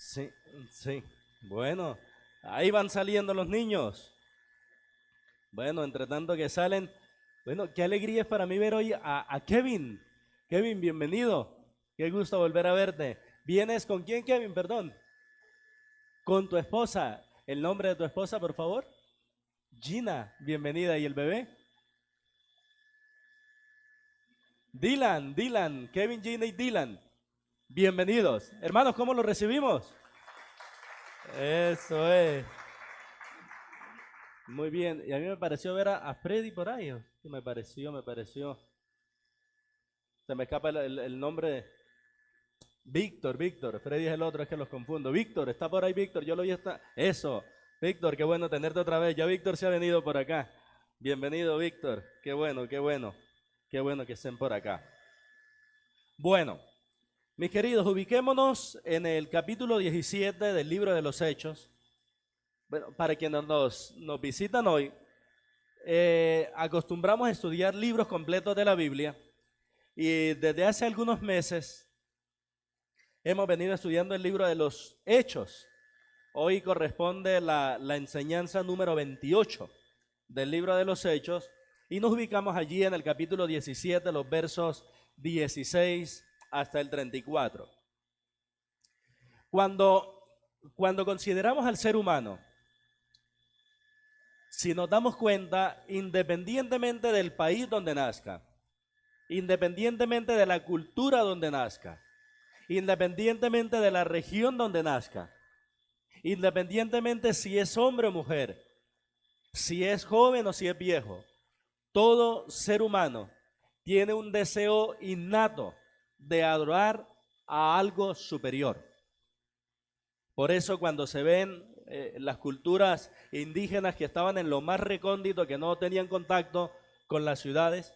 Sí, sí. Bueno, ahí van saliendo los niños. Bueno, entre tanto que salen, bueno, qué alegría es para mí ver hoy a Kevin. Kevin, bienvenido. Qué gusto volver a verte. ¿Vienes con quién, Kevin? Perdón. Con tu esposa. ¿El nombre de tu esposa, por favor? Gina, bienvenida. ¿Y el bebé? Dylan, Kevin, Gina y Dylan. Bienvenidos. Hermanos, ¿cómo los recibimos? Eso es. Muy bien. Y a mí me pareció ver a Freddy por ahí. Me pareció. Se me escapa el nombre. Víctor. Freddy es el otro, es que los confundo. Víctor, está por ahí Víctor. Yo lo vi hasta. Eso. Víctor, qué bueno tenerte otra vez. Ya Víctor se ha venido por acá. Bienvenido, Víctor. Qué bueno, qué bueno. Qué bueno que estén por acá. Bueno, mis queridos, ubiquémonos en el capítulo 17 del libro de los Hechos. Bueno, para quienes nos visitan hoy, acostumbramos a estudiar libros completos de la Biblia y desde hace algunos meses hemos venido estudiando el libro de los Hechos. Hoy corresponde la enseñanza número 28 del libro de los Hechos y nos ubicamos allí en el capítulo 17, los versos 16 hasta el 34. Cuando, cuando consideramos al ser humano, si nos damos cuenta, independientemente del país donde nazca, independientemente de la cultura donde nazca, independientemente de la región donde nazca, independientemente si es hombre o mujer, si es joven o si es viejo, todo ser humano tiene un deseo innato de adorar a algo superior. Por eso cuando se ven las culturas indígenas que estaban en lo más recóndito, que no tenían contacto con las ciudades,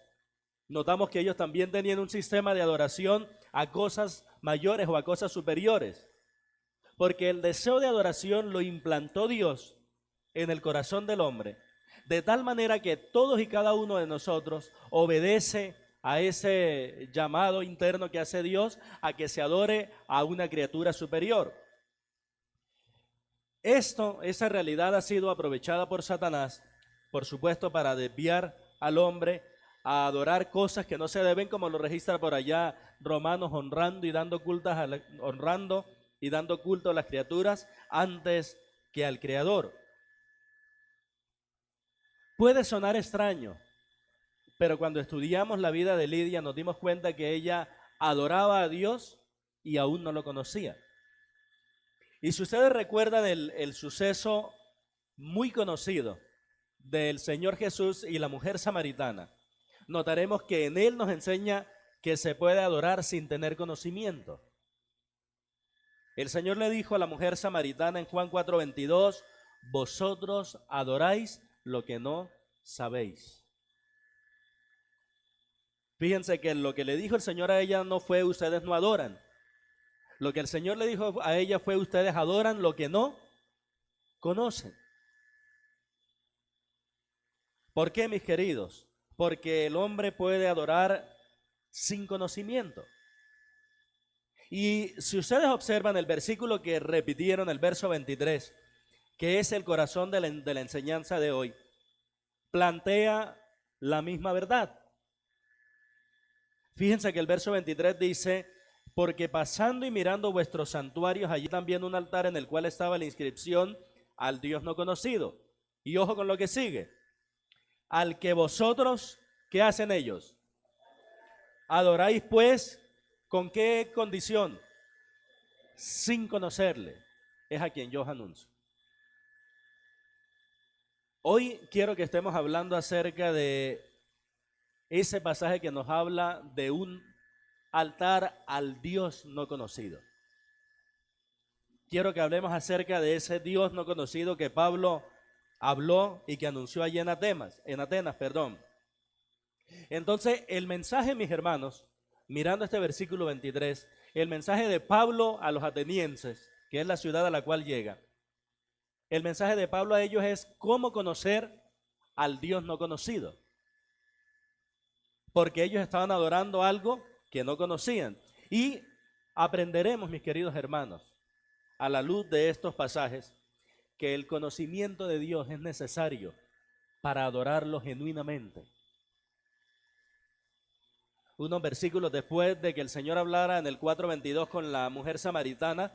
notamos que ellos también tenían un sistema de adoración a cosas mayores o a cosas superiores, porque el deseo de adoración lo implantó Dios en el corazón del hombre, de tal manera que todos y cada uno de nosotros obedece a ese llamado interno que hace Dios a que se adore a una criatura superior. Esa realidad ha sido aprovechada por Satanás, por supuesto, para desviar al hombre a adorar cosas que no se deben, como lo registra por allá Romanos, honrando y dando culto a las criaturas antes que al Creador. Puede sonar extraño, pero cuando estudiamos la vida de Lidia nos dimos cuenta que ella adoraba a Dios y aún no lo conocía. Y si ustedes recuerdan el suceso muy conocido del Señor Jesús y la mujer samaritana, notaremos que en él nos enseña que se puede adorar sin tener conocimiento. El Señor le dijo a la mujer samaritana en Juan 4:22, vosotros adoráis lo que no sabéis. Fíjense que lo que le dijo el Señor a ella no fue ustedes no adoran. Lo que el Señor le dijo a ella fue ustedes adoran lo que no conocen. ¿Por qué, mis queridos? Porque el hombre puede adorar sin conocimiento. Y si ustedes observan el versículo que repitieron, el verso 23, que es el corazón de la enseñanza de hoy, plantea la misma verdad. Fíjense que el verso 23 dice, porque pasando y mirando vuestros santuarios, allí también un altar en el cual estaba la inscripción al Dios no conocido. Y ojo con lo que sigue, al que vosotros, ¿qué hacen ellos? Adoráis pues, ¿con qué condición? Sin conocerle. Es a quien yo os anuncio. Hoy quiero que estemos hablando acerca de ese pasaje que nos habla de un altar al Dios no conocido. Quiero que hablemos acerca de ese Dios no conocido que Pablo habló y que anunció allí en Atenas, perdón. Entonces, el mensaje, mis hermanos, mirando este versículo 23, el mensaje de Pablo a los atenienses, que es la ciudad a la cual llega, el mensaje de Pablo a ellos es cómo conocer al Dios no conocido. Porque ellos estaban adorando algo que no conocían. Y aprenderemos, mis queridos hermanos, a la luz de estos pasajes que el conocimiento de Dios es necesario para adorarlo genuinamente. Unos versículos después de que el Señor hablara en el 4:22 con la mujer samaritana,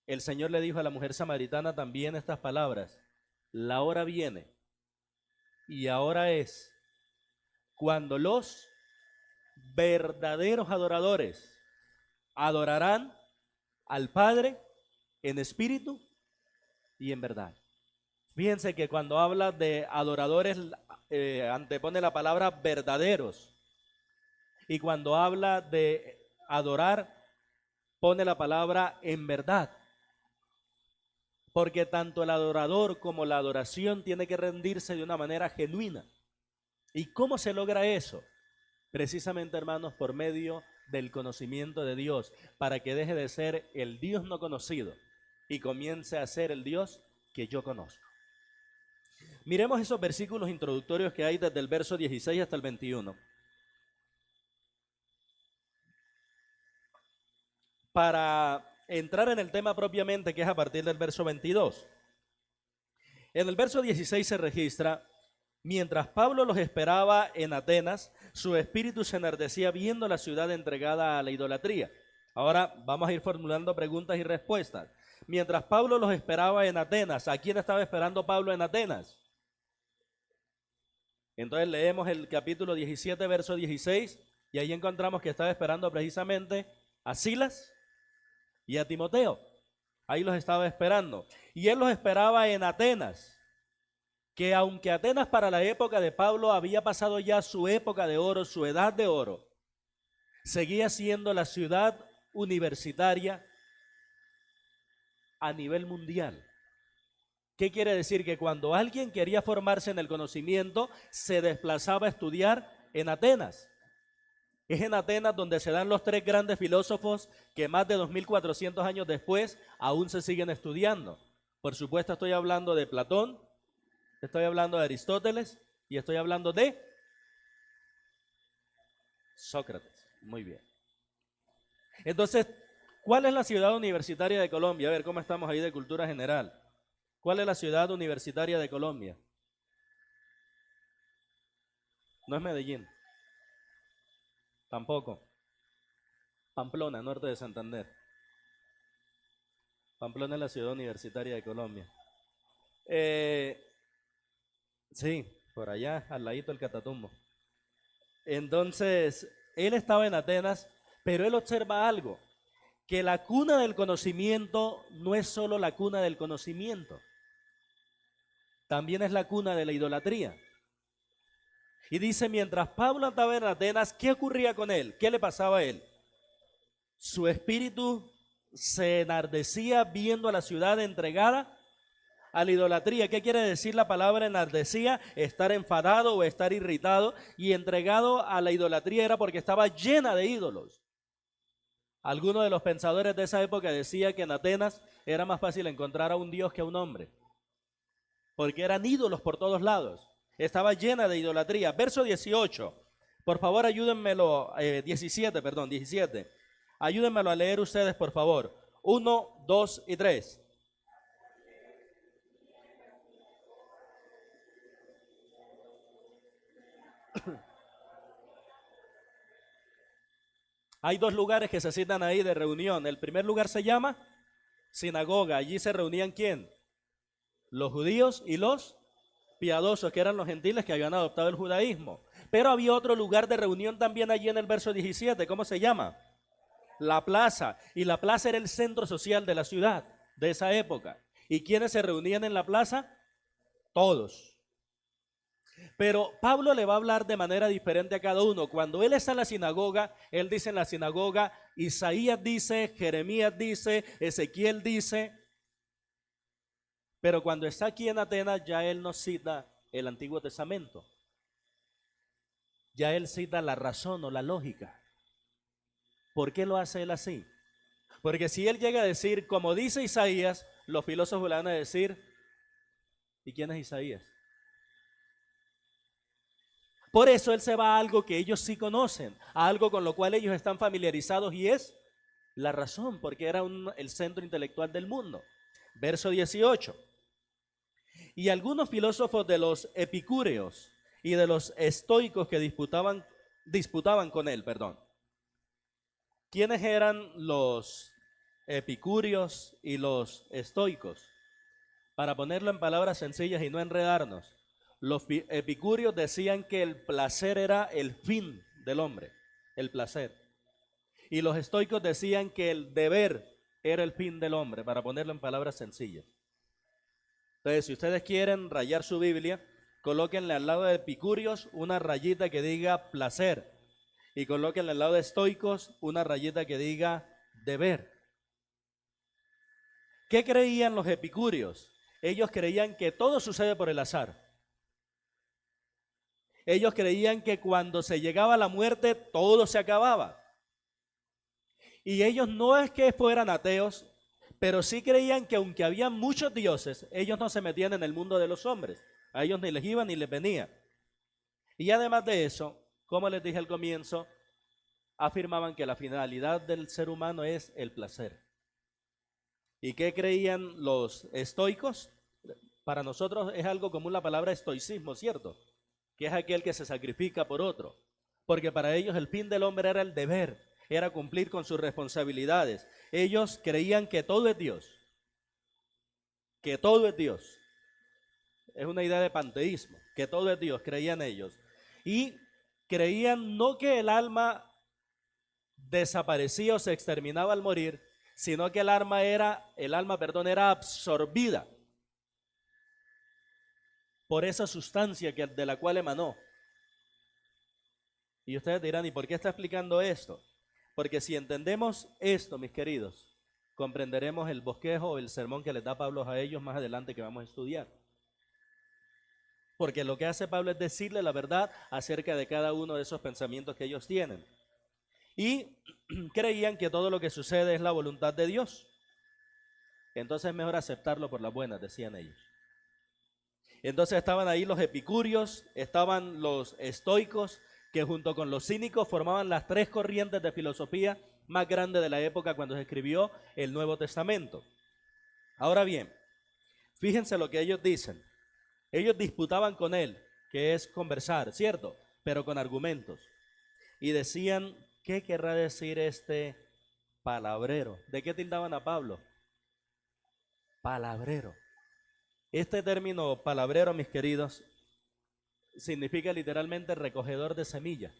el Señor le dijo a la mujer samaritana también estas palabras: la hora viene y ahora es cuando los verdaderos adoradores adorarán al Padre en espíritu y en verdad. Fíjense que cuando habla de adoradores antepone la palabra verdaderos, y cuando habla de adorar pone la palabra en verdad, porque tanto el adorador como la adoración tiene que rendirse de una manera genuina. ¿Y cómo se logra eso? Precisamente, hermanos, por medio del conocimiento de Dios, para que deje de ser el Dios no conocido y comience a ser el Dios que yo conozco. Miremos esos versículos introductorios que hay desde el verso 16 hasta el 21. Para entrar en el tema propiamente, que es a partir del verso 22. En el verso 16 se registra: mientras Pablo los esperaba en Atenas, su espíritu se enardecía viendo la ciudad entregada a la idolatría. Ahora vamos a ir formulando preguntas y respuestas. Mientras Pablo los esperaba en Atenas, ¿a quién estaba esperando Pablo en Atenas? Entonces leemos el capítulo 17, verso 16, y ahí encontramos que estaba esperando precisamente a Silas y a Timoteo. Ahí los estaba esperando. Y él los esperaba en Atenas, que aunque Atenas para la época de Pablo había pasado ya su época de oro, su edad de oro, seguía siendo la ciudad universitaria a nivel mundial. ¿Qué quiere decir? Que cuando alguien quería formarse en el conocimiento, se desplazaba a estudiar en Atenas. Es en Atenas donde se dan los tres grandes filósofos que más de 2400 años después aún se siguen estudiando. Por supuesto, estoy hablando de Platón, estoy hablando de Aristóteles y estoy hablando de Sócrates. Muy bien. Entonces, ¿cuál es la ciudad universitaria de Colombia? A ver, ¿cómo estamos ahí de cultura general? ¿Cuál es la ciudad universitaria de Colombia? No es Medellín. Tampoco. Pamplona, norte de Santander. Pamplona es la ciudad universitaria de Colombia. Sí, por allá, al ladito del Catatumbo. Entonces, él estaba en Atenas, pero él observa algo, que la cuna del conocimiento no es solo la cuna del conocimiento, también es la cuna de la idolatría. Y dice, mientras Pablo estaba en Atenas, ¿qué ocurría con él? ¿Qué le pasaba a él? Su espíritu se enardecía viendo a la ciudad entregada a la idolatría. ¿Qué quiere decir la palabra enardecía? Estar enfadado o estar irritado, y entregado a la idolatría era porque estaba llena de ídolos. Algunos de los pensadores de esa época decían que en Atenas era más fácil encontrar a un dios que a un hombre, porque eran ídolos por todos lados. Estaba llena de idolatría. Verso 18. Por favor, ayúdenmelo, 17. Ayúdenmelo a leer ustedes, por favor. 1, 2 y 3. Hay dos lugares que se citan ahí de reunión. El primer lugar se llama sinagoga. Allí se reunían ¿quién? Los judíos y los piadosos, que eran los gentiles que habían adoptado el judaísmo. Pero había otro lugar de reunión también allí en el verso 17. ¿Cómo se llama? La plaza. Y la plaza era el centro social de la ciudad de esa época. ¿Y quiénes se reunían en la plaza? Todos. Pero Pablo le va a hablar de manera diferente a cada uno. Cuando él está en la sinagoga, él dice en la sinagoga, Isaías dice, Jeremías dice, Ezequiel dice. Pero cuando está aquí en Atenas, ya él no cita el Antiguo Testamento. Ya él cita la razón o la lógica. ¿Por qué lo hace él así? Porque si él llega a decir, como dice Isaías, los filósofos le van a decir, ¿y quién es Isaías? Por eso él se va a algo que ellos sí conocen, a algo con lo cual ellos están familiarizados, y es La razón, porque era el centro intelectual del mundo. Verso 18. Y algunos filósofos de los epicúreos y de los estoicos que disputaban con él, perdón. ¿Quiénes eran los epicúreos y los estoicos? Para ponerlo en palabras sencillas y no enredarnos, los epicúreos decían que el placer era el fin del hombre, el placer. Y los estoicos decían que el deber era el fin del hombre, para ponerlo en palabras sencillas. Entonces, si ustedes quieren rayar su Biblia, colóquenle al lado de epicúreos una rayita que diga placer y colóquenle al lado de estoicos una rayita que diga deber. ¿Qué creían los epicúreos? Ellos creían que todo sucede por el azar. Ellos creían que cuando se llegaba a la muerte todo se acababa. Y ellos no es que fueran ateos, pero sí creían que aunque había muchos dioses, ellos no se metían en el mundo de los hombres. A ellos ni les iba ni les venía. Y además de eso, como les dije al comienzo, afirmaban que la finalidad del ser humano es el placer. ¿Y qué creían los estoicos? Para nosotros es algo común la palabra estoicismo, ¿cierto? Que es aquel que se sacrifica por otro. Porque para ellos el fin del hombre era el deber, era cumplir con sus responsabilidades. Ellos creían que todo es Dios, que todo es Dios. Es una idea de panteísmo, que todo es Dios, creían ellos. Y creían no que el alma desaparecía o se exterminaba al morir, sino que el alma era absorbida por esa sustancia de la cual emanó. Y ustedes dirán, ¿y por qué está explicando esto? Porque si entendemos esto, mis queridos, comprenderemos el bosquejo o el sermón que les da Pablo a ellos más adelante que vamos a estudiar. Porque lo que hace Pablo es decirle la verdad acerca de cada uno de esos pensamientos que ellos tienen. Y creían que todo lo que sucede es la voluntad de Dios. Entonces es mejor aceptarlo por las buenas, decían ellos. Entonces estaban ahí los epicúreos, estaban los estoicos, que junto con los cínicos formaban las tres corrientes de filosofía más grandes de la época cuando se escribió el Nuevo Testamento. Ahora bien, fíjense lo que ellos dicen. Ellos disputaban con él, que es conversar, ¿cierto? Pero con argumentos. Y decían, ¿qué querrá decir este palabrero? ¿De qué tildaban a Pablo? Palabrero. Este término palabrero, mis queridos, significa literalmente recogedor de semillas.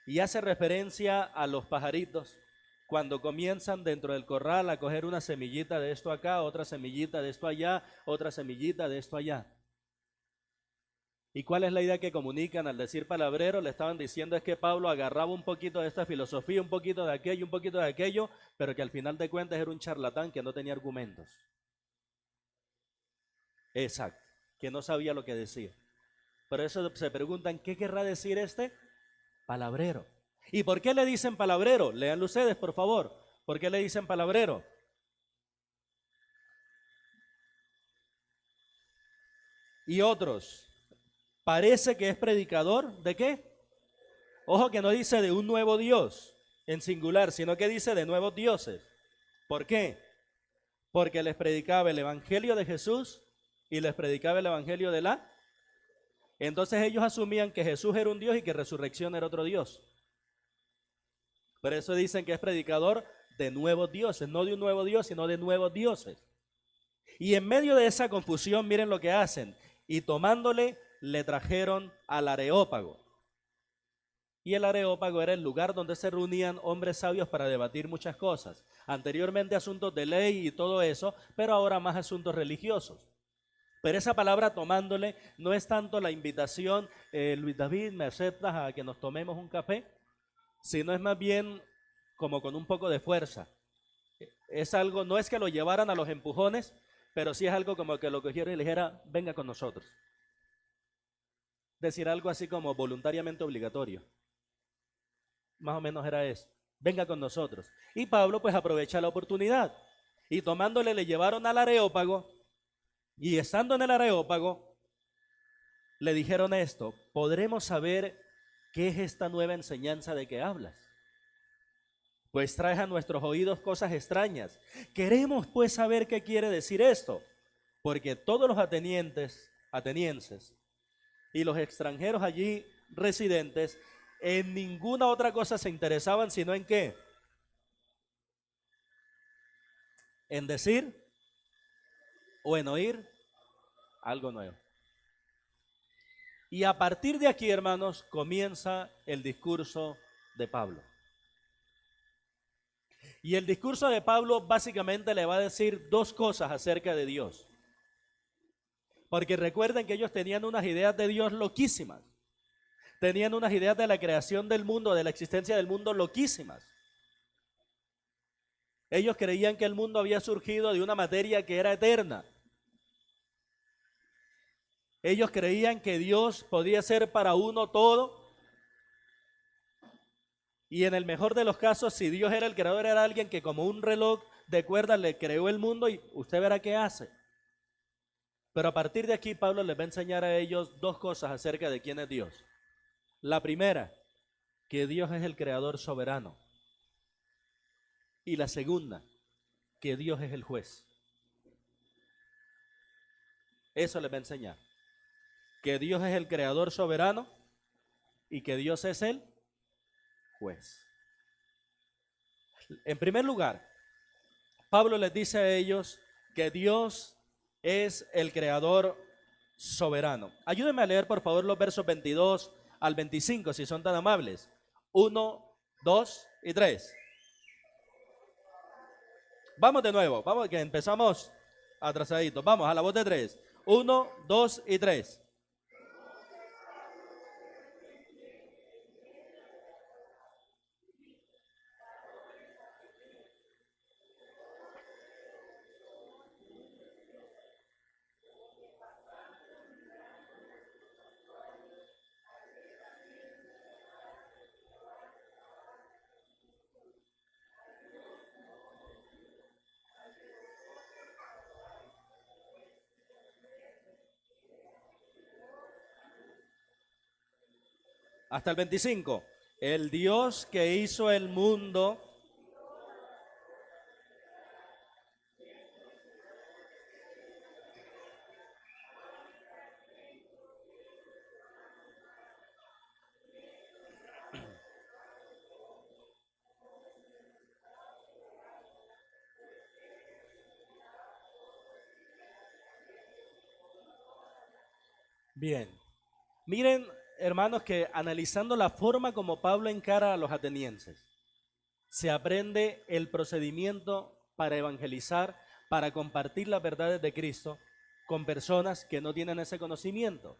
Y hace referencia a los pajaritos cuando comienzan dentro del corral a coger una semillita de esto acá, otra semillita de esto allá, otra semillita de esto allá. ¿Y cuál es la idea que comunican al decir palabrero? Le estaban diciendo es que Pablo agarraba un poquito de esta filosofía, un poquito de aquello, un poquito de aquello, pero que al final de cuentas era un charlatán que no tenía argumentos. Exacto, que no sabía lo que decía. Por eso se preguntan, ¿qué querrá decir este palabrero? ¿Y por qué le dicen palabrero? Léanlo ustedes, por favor. ¿Por qué le dicen palabrero? Y otros, parece que es predicador, ¿de qué? Ojo que no dice de un nuevo Dios en singular, sino que dice de nuevos dioses. ¿Por qué? Porque les predicaba el evangelio de Jesús y les predicaba el evangelio de la... Entonces ellos asumían que Jesús era un Dios y que resurrección era otro Dios. Por eso dicen que es predicador de nuevos dioses, no de un nuevo Dios, sino de nuevos dioses. Y en medio de esa confusión, miren lo que hacen. Y tomándole, le trajeron al Areópago. Y el Areópago era el lugar donde se reunían hombres sabios para debatir muchas cosas. Anteriormente asuntos de ley y todo eso, pero ahora más asuntos religiosos. Pero esa palabra tomándole no es tanto la invitación, Luis David, ¿me aceptas a que nos tomemos un café? Sino es más bien como con un poco de fuerza. Es algo, no es que lo llevaran a los empujones, pero sí es algo como que lo cogieron y le dijera, venga con nosotros. Decir algo así como voluntariamente obligatorio. Más o menos era eso. Venga con nosotros. Y Pablo pues aprovecha la oportunidad. Y tomándole le llevaron al Areópago. Y estando en el Areópago, le dijeron esto, ¿podremos saber qué es esta nueva enseñanza de que hablas? pues trae a nuestros oídos cosas extrañas. Queremos pues saber qué quiere decir esto, porque todos los atenienses y los extranjeros allí residentes en ninguna otra cosa se interesaban, sino en qué, en decir o en oír algo nuevo. Y a partir de aquí, hermanos, comienza el discurso de Pablo. Y el discurso de Pablo básicamente le va a decir dos cosas acerca de Dios. Porque recuerden que ellos tenían unas ideas de Dios loquísimas. Tenían unas ideas de la creación del mundo, de la existencia del mundo loquísimas. Ellos creían que el mundo había surgido de una materia que era eterna. Ellos creían que Dios podía ser para uno todo. Y en el mejor de los casos, si Dios era el creador, era alguien que como un reloj de cuerdas le creó el mundo y usted verá qué hace. Pero a partir de aquí, Pablo les va a enseñar a ellos dos cosas acerca de quién es Dios. La primera, que Dios es el creador soberano. Y la segunda, que Dios es el juez. Eso les va a enseñar. Que Dios es el creador soberano y que Dios es el juez. En primer lugar, Pablo les dice a ellos que Dios es el creador soberano. Ayúdenme a leer por favor los versos 22 al 25, si son tan amables. 1, 2 y 3. Vamos de nuevo, vamos que empezamos atrasaditos. Vamos a la voz de 3. 1, 2 y 3. Hasta el 25. El Dios que hizo el mundo. Bien. Miren, hermanos, que analizando la forma como Pablo encara a los atenienses, se aprende el procedimiento para evangelizar, para compartir las verdades de Cristo con personas que no tienen ese conocimiento.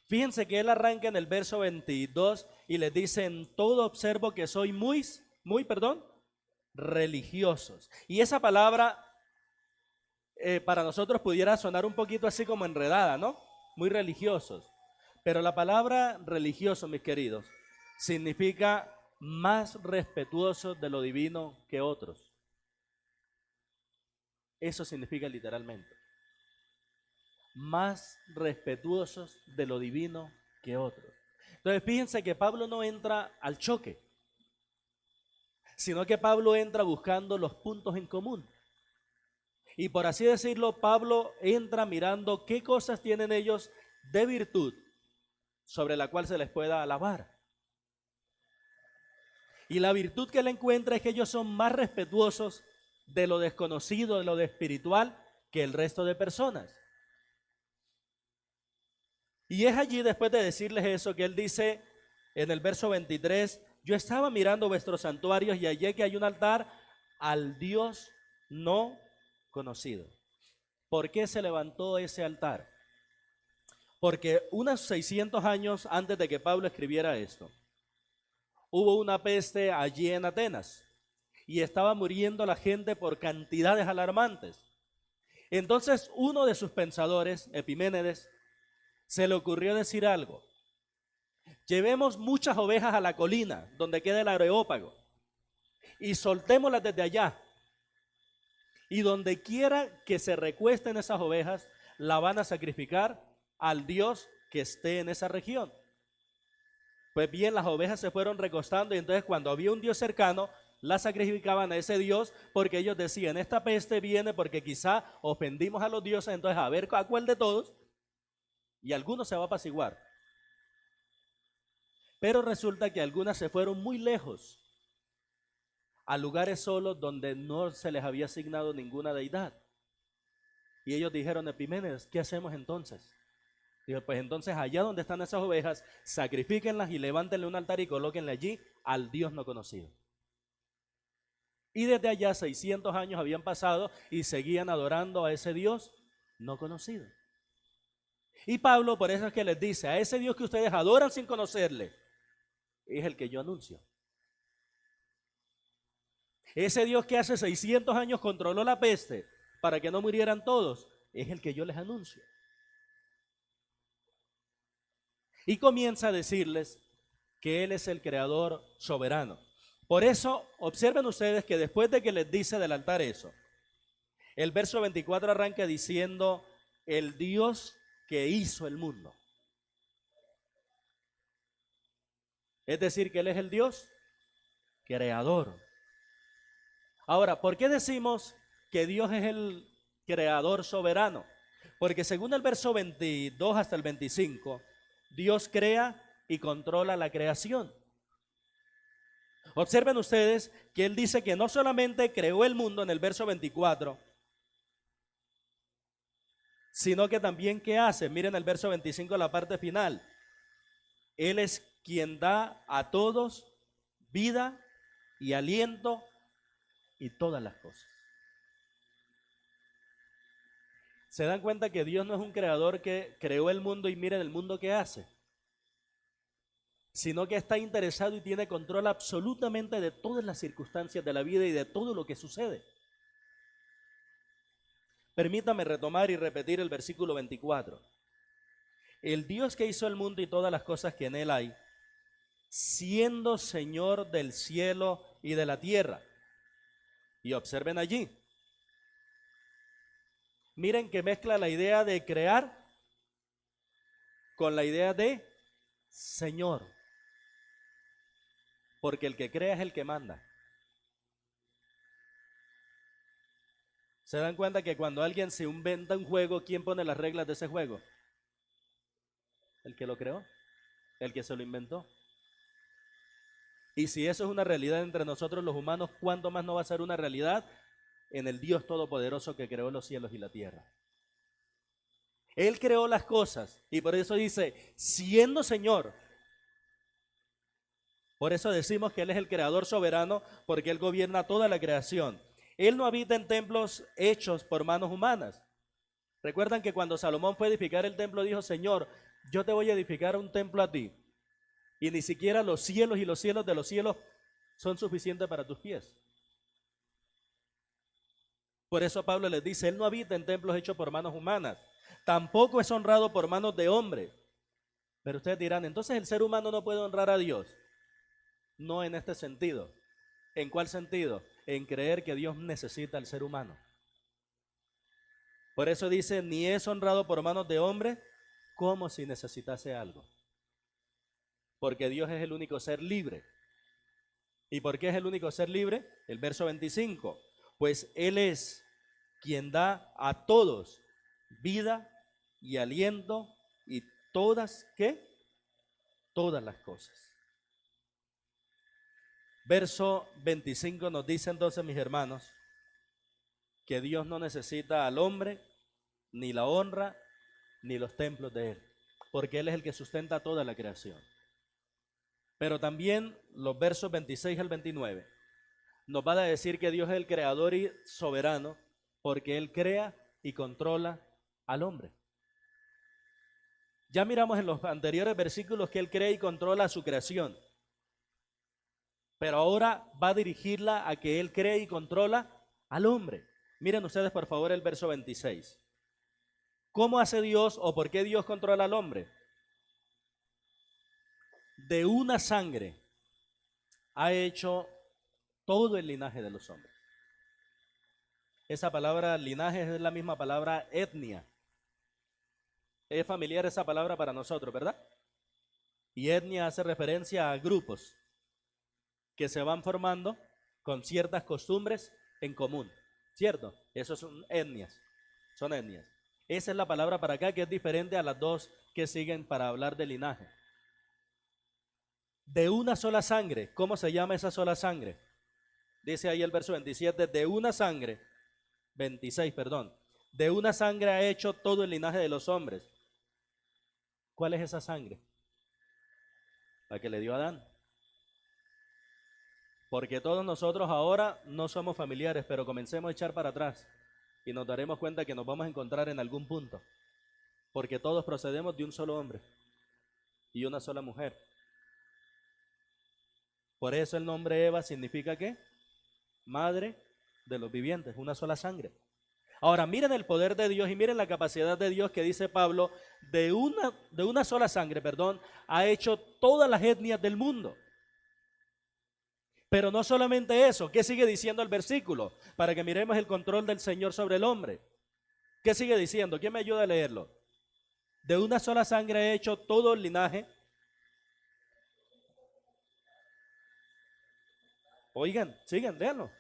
Fíjense que él arranca en el verso 22 y les dice: en todo observo que soy muy, religiosos. Y esa palabra para nosotros pudiera sonar un poquito así como enredada, ¿no? Muy religiosos. Pero la palabra religioso, mis queridos, significa más respetuosos de lo divino que otros. Eso significa literalmente. Más respetuosos de lo divino que otros. Entonces fíjense que Pablo no entra al choque, sino que Pablo entra buscando los puntos en común. Y por así decirlo, Pablo entra mirando qué cosas tienen ellos de virtud sobre la cual se les pueda alabar. Y la virtud que él encuentra es que ellos son más respetuosos de lo desconocido, de lo espiritual, que el resto de personas. Y es allí, después de decirles eso, que él dice en el verso 23, yo estaba mirando vuestros santuarios y hallé que hay un altar al Dios no conocido. ¿Por qué se levantó ese altar? Porque unos 600 años antes de que Pablo escribiera esto, hubo una peste allí en Atenas y estaba muriendo la gente por cantidades alarmantes. Entonces uno de sus pensadores, Epiménides, se le ocurrió decir algo. Llevemos muchas ovejas a la colina donde queda el Areópago y soltémoslas desde allá. Y donde quiera que se recuesten esas ovejas, la van a sacrificar al Dios que esté en esa región. Pues bien, las ovejas se fueron recostando y entonces cuando había un Dios cercano, la sacrificaban a ese Dios porque ellos decían, esta peste viene porque quizá ofendimos a los dioses, entonces a ver a cuál de todos, y algunos se va a apaciguar. Pero resulta que algunas se fueron muy lejos, a lugares solos donde no se les había asignado ninguna deidad. Y ellos dijeron, Epimenides, ¿qué hacemos entonces? Dijo, pues entonces allá donde están esas ovejas, sacrifíquenlas y levántenle un altar y colóquenle allí al Dios no conocido. Y desde allá 600 años habían pasado y seguían adorando a ese Dios no conocido. Y Pablo por eso es que les dice, a ese Dios que ustedes adoran sin conocerle, es el que yo anuncio. Ese Dios que hace 600 años controló la peste para que no murieran todos, es el que yo les anuncio. Y comienza a decirles que Él es el creador soberano. Por eso, observen ustedes que después de que les dice del altar eso, el verso 24 arranca diciendo, el Dios que hizo el mundo. Es decir, que Él es el Dios creador. Ahora, ¿por qué decimos que Dios es el creador soberano? Porque según el verso 22 hasta el 25, Dios crea y controla la creación. Observen ustedes que Él dice que no solamente creó el mundo en el verso 24, sino que también ¿qué hace? Miren el verso 25, la parte final. Él es quien da a todos vida y aliento y todas las cosas. ¿Se dan cuenta que Dios no es un creador que creó el mundo y miren el mundo que hace? Sino que está interesado y tiene control absolutamente de todas las circunstancias de la vida y de todo lo que sucede. Permítame retomar y repetir el versículo 24. El Dios que hizo el mundo y todas las cosas que en él hay, siendo Señor del cielo y de la tierra. Y observen allí. Miren que mezcla la idea de crear con la idea de Señor. Porque el que crea es el que manda. ¿Se dan cuenta que cuando alguien se inventa un juego, quién pone las reglas de ese juego? El que lo creó, el que se lo inventó. Y si eso es una realidad entre nosotros los humanos, ¿cuánto más no va a ser una realidad en el Dios Todopoderoso que creó los cielos y la tierra? Él creó las cosas y por eso dice, siendo Señor. Por eso decimos que Él es el creador soberano, porque Él gobierna toda la creación. Él no habita en templos hechos por manos humanas. Recuerdan que cuando Salomón fue a edificar el templo, dijo, Señor, yo te voy a edificar un templo a ti. Y ni siquiera los cielos y los cielos de los cielos son suficientes para tus pies. Por eso Pablo les dice, Él no habita en templos hechos por manos humanas. Tampoco es honrado por manos de hombre. Pero ustedes dirán, entonces el ser humano no puede honrar a Dios. No en este sentido. ¿En cuál sentido? En creer que Dios necesita al ser humano. Por eso dice, ni es honrado por manos de hombre como si necesitase algo. Porque Dios es el único ser libre. ¿Y por qué es el único ser libre? El verso 25. Pues Él es quien da a todos vida y aliento y todas, ¿qué? Todas las cosas. Verso 25 nos dice entonces, mis hermanos, que Dios no necesita al hombre, ni la honra, ni los templos de Él, porque Él es el que sustenta toda la creación. Pero también los versos 26 al 29 nos van a decir que Dios es el creador y soberano, porque Él crea y controla al hombre. Ya miramos en los anteriores versículos que Él crea y controla a su creación. Pero ahora va a dirigirla a que Él cree y controla al hombre. Miren ustedes por favor el verso 26. ¿Cómo hace Dios o por qué Dios controla al hombre? De una sangre ha hecho todo el linaje de los hombres. Esa palabra linaje es la misma palabra etnia. Es familiar esa palabra para nosotros, ¿verdad? Y etnia hace referencia a grupos que se van formando con ciertas costumbres en común, ¿cierto? Esos son etnias, son etnias. Esa es la palabra para acá, que es diferente a las dos que siguen para hablar de linaje. De una sola sangre. ¿Cómo se llama esa sola sangre? Dice ahí el verso 27, de una sangre, 26, perdón. De una sangre ha hecho todo el linaje de los hombres. ¿Cuál es esa sangre? La que le dio a Adán. Porque todos nosotros ahora no somos familiares, pero comencemos a echar para atrás y nos daremos cuenta que nos vamos a encontrar en algún punto. Porque todos procedemos de un solo hombre y una sola mujer. Por eso el nombre Eva significa ¿qué? Madre de los vivientes, una sola sangre. Ahora miren el poder de Dios y miren la capacidad de Dios que dice Pablo, de una sola sangre, perdón, ha hecho todas las etnias del mundo. Pero no solamente eso, ¿qué sigue diciendo el versículo? Para que miremos el control del Señor sobre el hombre. ¿Qué sigue diciendo? ¿Quién me ayuda a leerlo? De una sola sangre ha hecho todo el linaje. Oigan, sigan, léanlo.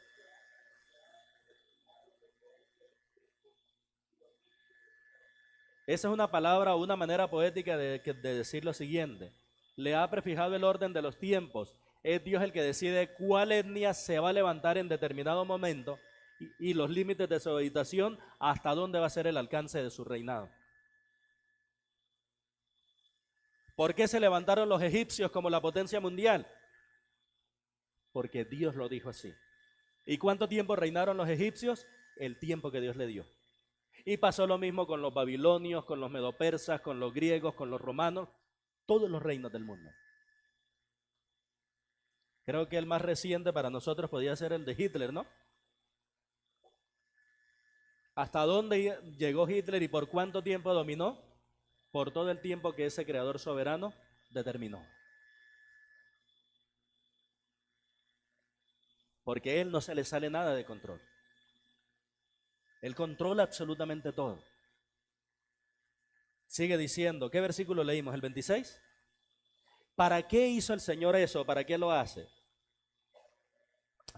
Esa es una palabra o una manera poética de decir lo siguiente. Le ha prefijado el orden de los tiempos. Es Dios el que decide cuál etnia se va a levantar en determinado momento y los límites de su habitación, hasta dónde va a ser el alcance de su reinado. ¿Por qué se levantaron los egipcios como la potencia mundial? Porque Dios lo dijo así. ¿Y cuánto tiempo reinaron los egipcios? El tiempo que Dios le dio. Y pasó lo mismo con los babilonios, con los medopersas, con los griegos, con los romanos, todos los reinos del mundo. Creo que el más reciente para nosotros podía ser el de Hitler, ¿no? ¿Hasta dónde llegó Hitler y por cuánto tiempo dominó? Por todo el tiempo que ese creador soberano determinó. Porque a él no se le sale nada de control. Él controla absolutamente todo. Sigue diciendo, ¿qué versículo leímos? ¿El 26? ¿Para qué hizo el Señor eso? ¿Para qué lo hace?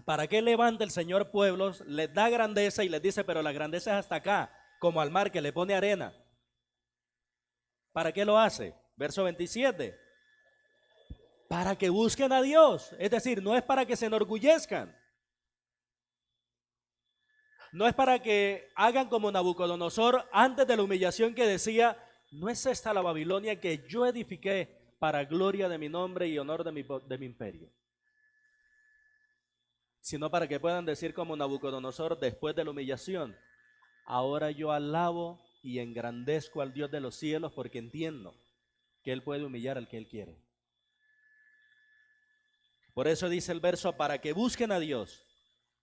¿Para qué levanta el Señor pueblos? Les da grandeza y les dice, pero la grandeza es hasta acá, como al mar que le pone arena. ¿Para qué lo hace? Verso 27. Para que busquen a Dios. Es decir, no es para que se enorgullezcan. No es para que hagan como Nabucodonosor antes de la humillación, que decía, ¿no es esta la Babilonia que yo edifiqué para gloria de mi nombre y honor de mi imperio? Sino para que puedan decir como Nabucodonosor después de la humillación, ahora yo alabo y engrandezco al Dios de los cielos, porque entiendo que Él puede humillar al que Él quiere. Por eso dice el verso, para que busquen a Dios,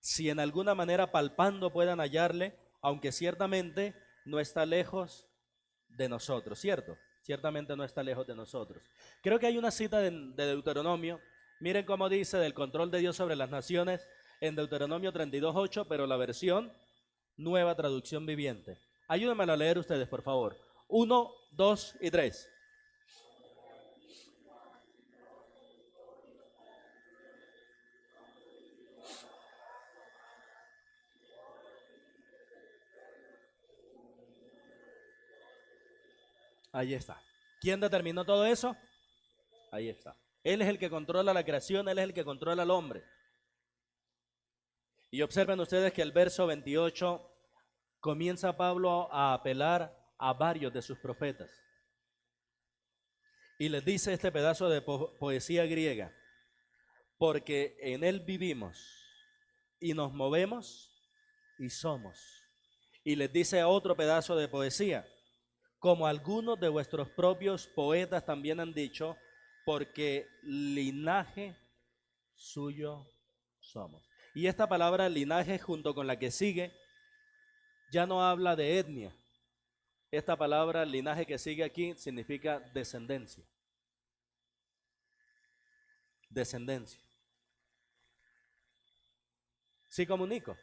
si en alguna manera palpando puedan hallarle, aunque ciertamente no está lejos de nosotros, ¿cierto? Ciertamente no está lejos de nosotros. Creo que hay una cita de Deuteronomio, miren cómo dice del control de Dios sobre las naciones en Deuteronomio 32:8, pero la versión Nueva Traducción Viviente. Ayúdenme a leer ustedes, por favor. 1, 2 y 3. Ahí está. ¿Quién determinó todo eso? Ahí está. Él es el que controla la creación, Él es el que controla al hombre. Y observen ustedes que el verso 28 comienza Pablo a apelar a varios de sus profetas. Y les dice este pedazo de poesía griega, porque en Él vivimos y nos movemos y somos. Y les dice otro pedazo de poesía, como algunos de vuestros propios poetas también han dicho, porque linaje suyo somos. Y esta palabra linaje, junto con la que sigue, ya no habla de etnia. Esta palabra linaje que sigue aquí significa descendencia. Descendencia. Sí comunico.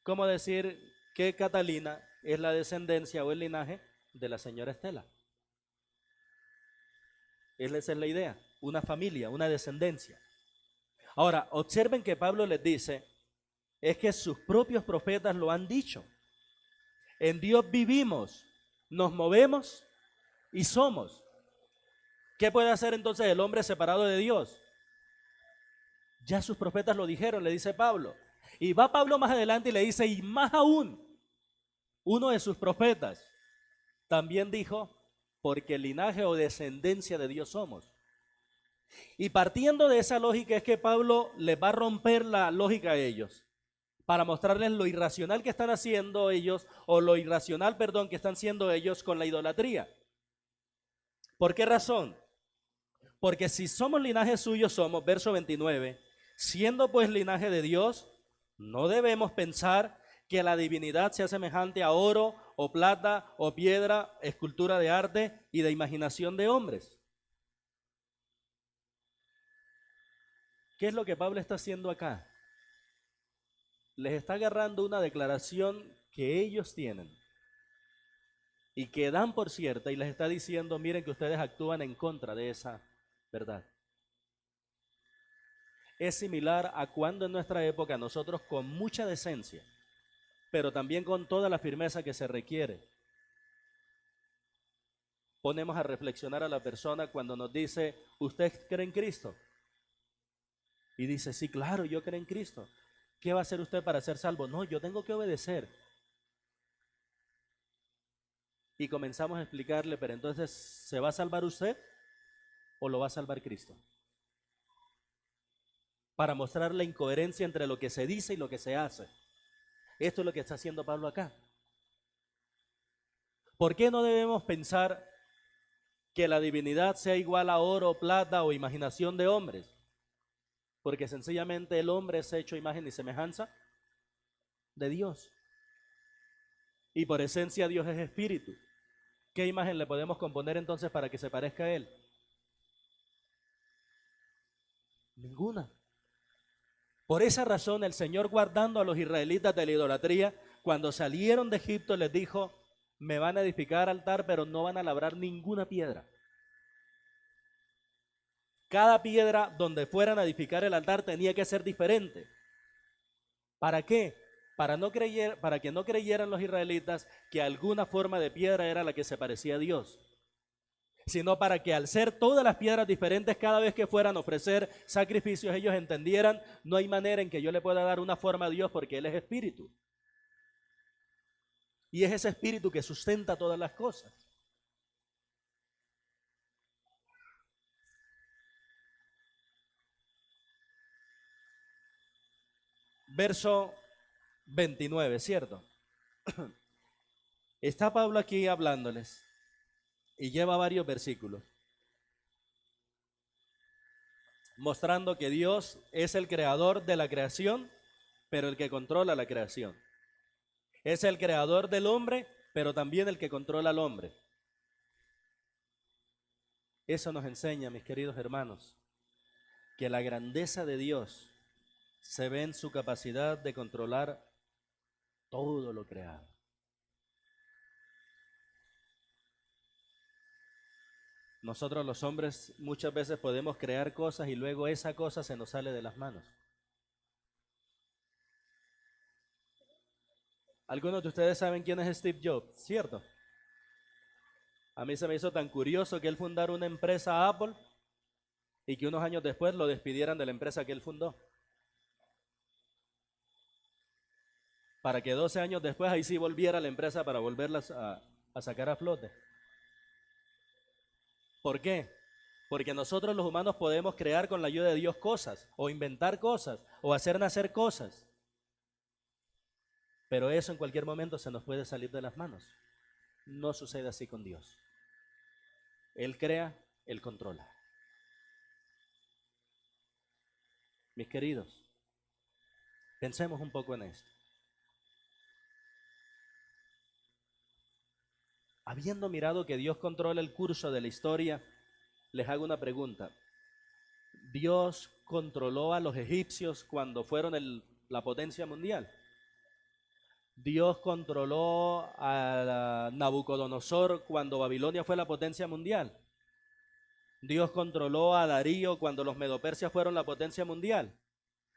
¿Cómo decir que Catalina es la descendencia o el linaje de la señora Estela? Esa es la idea, una familia, una descendencia. Ahora, observen que Pablo les dice, es que sus propios profetas lo han dicho. En Dios vivimos, nos movemos y somos. ¿Qué puede hacer entonces el hombre separado de Dios? Ya sus profetas lo dijeron, le dice Pablo. Y va Pablo más adelante y le dice, y más aún, uno de sus profetas también dijo, porque linaje o descendencia de Dios somos. Y partiendo de esa lógica es que Pablo les va a romper la lógica a ellos, para mostrarles lo irracional que están haciendo ellos, o lo irracional, perdón, que están siendo ellos con la idolatría. ¿Por qué razón? Porque si somos linaje suyo somos, verso 29, siendo pues linaje de Dios, no debemos pensar que la divinidad sea semejante a oro o plata o piedra, escultura de arte y de imaginación de hombres. ¿Qué es lo que Pablo está haciendo acá? Les está agarrando una declaración que ellos tienen y que dan por cierta y les está diciendo, miren que ustedes actúan en contra de esa verdad. Es similar a cuando en nuestra época nosotros con mucha decencia, pero también con toda la firmeza que se requiere, ponemos a reflexionar a la persona cuando nos dice, ¿usted cree en Cristo? Y dice, sí, claro, yo creo en Cristo. ¿Qué va a hacer usted para ser salvo? No, yo tengo que obedecer. Y comenzamos a explicarle, pero entonces, ¿se va a salvar usted o lo va a salvar Cristo? Para mostrar la incoherencia entre lo que se dice y lo que se hace. Esto es lo que está haciendo Pablo acá. ¿Por qué no debemos pensar que la divinidad sea igual a oro, plata o imaginación de hombres? Porque sencillamente el hombre es hecho imagen y semejanza de Dios. Y por esencia Dios es espíritu. ¿Qué imagen le podemos componer entonces para que se parezca a Él? Ninguna. Por esa razón el Señor, guardando a los israelitas de la idolatría, cuando salieron de Egipto les dijo, me van a edificar altar, pero no van a labrar ninguna piedra. Cada piedra donde fueran a edificar el altar tenía que ser diferente. ¿Para qué? Para que no creyeran los israelitas que alguna forma de piedra era la que se parecía a Dios, sino para que al ser todas las piedras diferentes, cada vez que fueran a ofrecer sacrificios, ellos entendieran, no hay manera en que yo le pueda dar una forma a Dios porque Él es espíritu. Y es ese espíritu que sustenta todas las cosas. Verso 29, ¿cierto? Está Pablo aquí hablándoles y lleva varios versículos, mostrando que Dios es el creador de la creación, pero el que controla la creación. Es el creador del hombre, pero también el que controla al hombre. Eso nos enseña, mis queridos hermanos, que la grandeza de Dios se ve en su capacidad de controlar todo lo creado. Nosotros los hombres muchas veces podemos crear cosas y luego esa cosa se nos sale de las manos. Algunos de ustedes saben quién es Steve Jobs, ¿cierto? A mí se me hizo tan curioso que él fundara una empresa Apple y que unos años después lo despidieran de la empresa que él fundó. Para que 12 años después ahí sí volviera la empresa para volverlas a sacar a flote. ¿Por qué? Porque nosotros los humanos podemos crear con la ayuda de Dios cosas, o inventar cosas, o hacer nacer cosas. Pero eso en cualquier momento se nos puede salir de las manos. No sucede así con Dios. Él crea, Él controla. Mis queridos, pensemos un poco en esto. Habiendo mirado que Dios controla el curso de la historia, les hago una pregunta. ¿Dios controló a los egipcios cuando fueron la potencia mundial? ¿Dios controló a Nabucodonosor cuando Babilonia fue la potencia mundial? ¿Dios controló a Darío cuando los medopersias fueron la potencia mundial?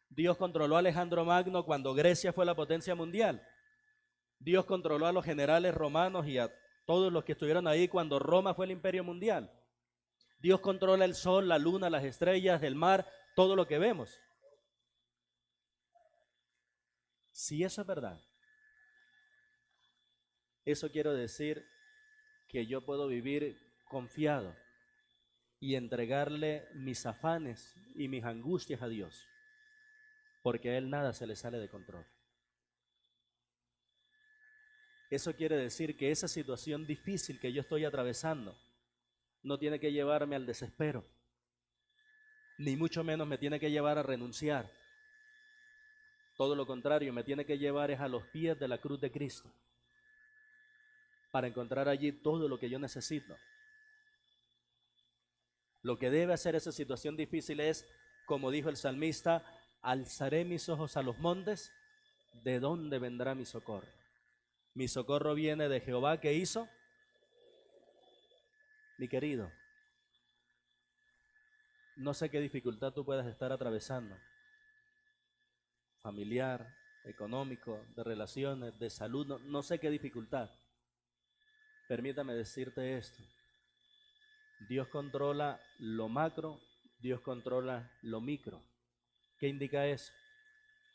Dios controló a Alejandro Magno cuando Grecia fue la potencia mundial. Dios controló a los generales romanos y a todos los que estuvieron ahí cuando Roma fue el imperio mundial. Dios controla el sol, la luna, las estrellas, el mar, todo lo que vemos. Si eso es verdad, eso quiere decir que yo puedo vivir confiado y entregarle mis afanes y mis angustias a Dios, porque a Él nada se le sale de control. Eso quiere decir que esa situación difícil que yo estoy atravesando no tiene que llevarme al desespero, ni mucho menos me tiene que llevar a renunciar. Todo lo contrario, me tiene que llevar es a los pies de la cruz de Cristo para encontrar allí todo lo que yo necesito. Lo que debe hacer esa situación difícil es, como dijo el salmista, alzaré mis ojos a los montes, ¿de dónde vendrá mi socorro? Mi socorro viene de Jehová, ¿qué hizo? Mi querido, no sé qué dificultad tú puedas estar atravesando, familiar, económico, de relaciones, de salud, no sé qué dificultad. Permítame decirte esto. Dios controla lo macro, Dios controla lo micro. ¿Qué indica eso?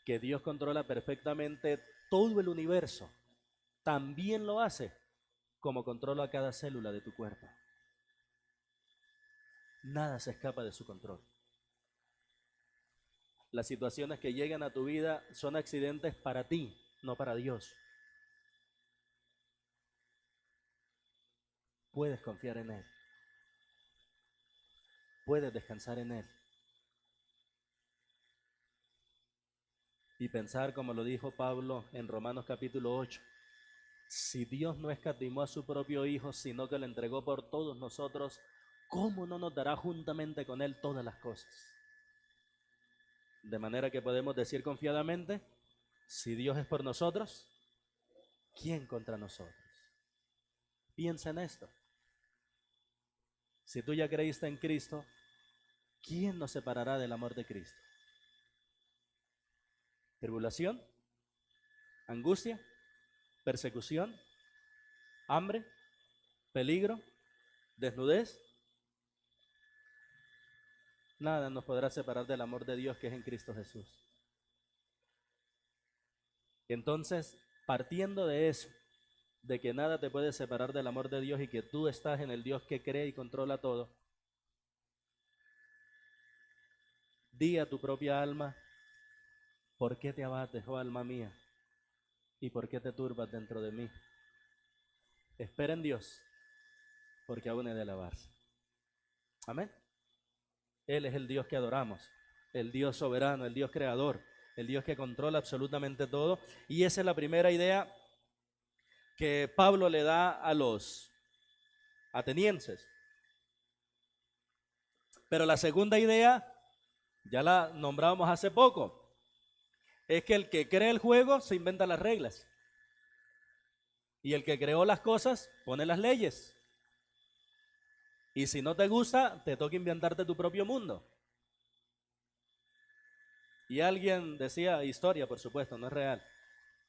Que Dios controla perfectamente todo el universo. También lo hace como controla cada célula de tu cuerpo. Nada se escapa de su control. Las situaciones que llegan a tu vida son accidentes para ti, no para Dios. Puedes confiar en Él. Puedes descansar en Él. Y pensar, como lo dijo Pablo en Romanos capítulo 8, si Dios no escatimó a su propio Hijo, sino que lo entregó por todos nosotros, ¿cómo no nos dará juntamente con Él todas las cosas? De manera que podemos decir confiadamente, si Dios es por nosotros, ¿quién contra nosotros? Piensa en esto. Si tú ya creíste en Cristo, ¿quién nos separará del amor de Cristo? ¿Tribulación? ¿Angustia? ¿Persecución? ¿Hambre? ¿Peligro? ¿Desnudez? Nada nos podrá separar del amor de Dios que es en Cristo Jesús. Entonces, partiendo de eso, de que nada te puede separar del amor de Dios y que tú estás en el Dios que cree y controla todo, di a tu propia alma, ¿por qué te abates, oh alma mía? ¿Y por qué te turbas dentro de mí? Espera en Dios, porque aún he de alabarse. Amén. Él es el Dios que adoramos, el Dios soberano, el Dios creador, el Dios que controla absolutamente todo. Y esa es la primera idea que Pablo le da a los atenienses. Pero la segunda idea, ya la nombrábamos hace poco, es que el que cree el juego se inventa las reglas. Y el que creó las cosas pone las leyes. Y si no te gusta, te toca inventarte tu propio mundo. Y alguien decía, historia por supuesto, no es real,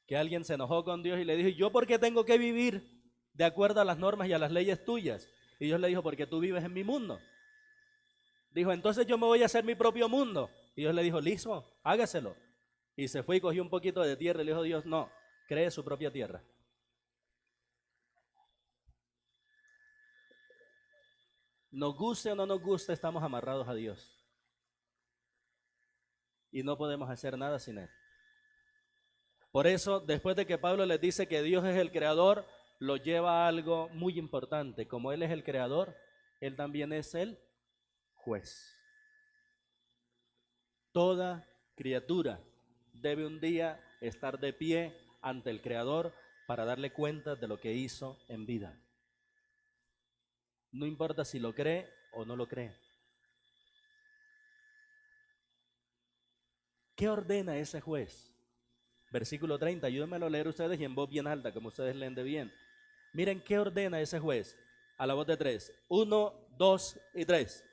que alguien se enojó con Dios y le dijo, ¿yo por qué tengo que vivir de acuerdo a las normas y a las leyes tuyas? Y Dios le dijo, porque tú vives en mi mundo. Dijo, entonces yo me voy a hacer mi propio mundo. Y Dios le dijo, listo, hágaselo. Y se fue y cogió un poquito de tierra y le dijo Dios, no, cree su propia tierra. Nos guste o no nos guste, estamos amarrados a Dios. Y no podemos hacer nada sin Él. Por eso, después de que Pablo les dice que Dios es el creador, lo lleva a algo muy importante. Como Él es el creador, Él también es el juez. Toda criatura debe un día estar de pie ante el Creador para darle cuenta de lo que hizo en vida. No importa si lo cree o no lo cree. ¿Qué ordena ese juez? Versículo 30, ayúdenme a leer ustedes y en voz bien alta, como ustedes leen de bien. Miren qué ordena ese juez. A la voz de tres. 1, 2 y 3.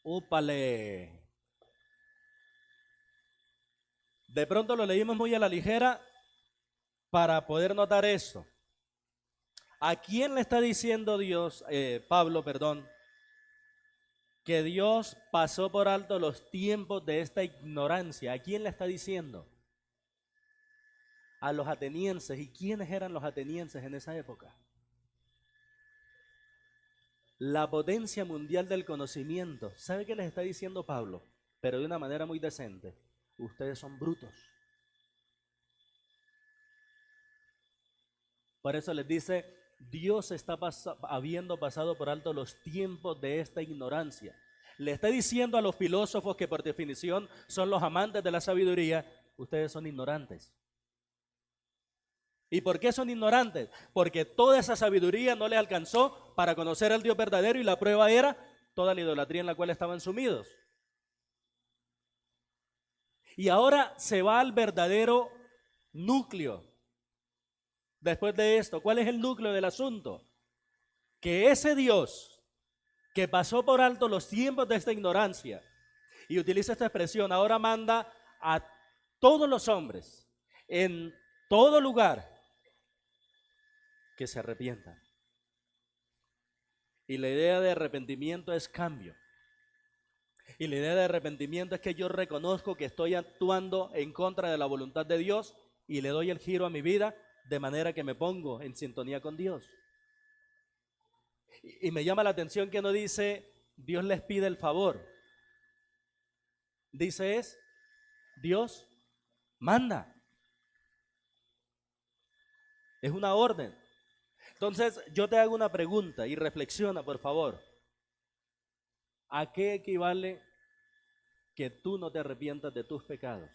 Úpale. De pronto lo leímos muy a la ligera para poder notar esto. ¿A quién le está diciendo Pablo, perdón, que Dios pasó por alto los tiempos de esta ignorancia? ¿A quién le está diciendo? A los atenienses. ¿Y quiénes eran los atenienses en esa época? La potencia mundial del conocimiento. ¿Sabe qué les está diciendo Pablo? Pero de una manera muy decente. Ustedes son brutos. Por eso les dice, Dios está habiendo pasado por alto los tiempos de esta ignorancia. Le está diciendo a los filósofos que por definición son los amantes de la sabiduría, ustedes son ignorantes. ¿Y por qué son ignorantes? Porque toda esa sabiduría no les alcanzó para conocer al Dios verdadero y la prueba era toda la idolatría en la cual estaban sumidos. Y ahora se va al verdadero núcleo. Después de esto, ¿cuál es el núcleo del asunto? Que ese Dios que pasó por alto los tiempos de esta ignorancia y utiliza esta expresión, ahora manda a todos los hombres en todo lugar que se arrepientan. Y la idea de arrepentimiento es cambio. Y la idea de arrepentimiento es que yo reconozco que estoy actuando en contra de la voluntad de Dios y le doy el giro a mi vida de manera que me pongo en sintonía con Dios. Y me llama la atención que no dice Dios les pide el favor. Dice Dios manda. Es una orden. Entonces yo te hago una pregunta y reflexiona, por favor. ¿A qué equivale que tú no te arrepientas de tus pecados?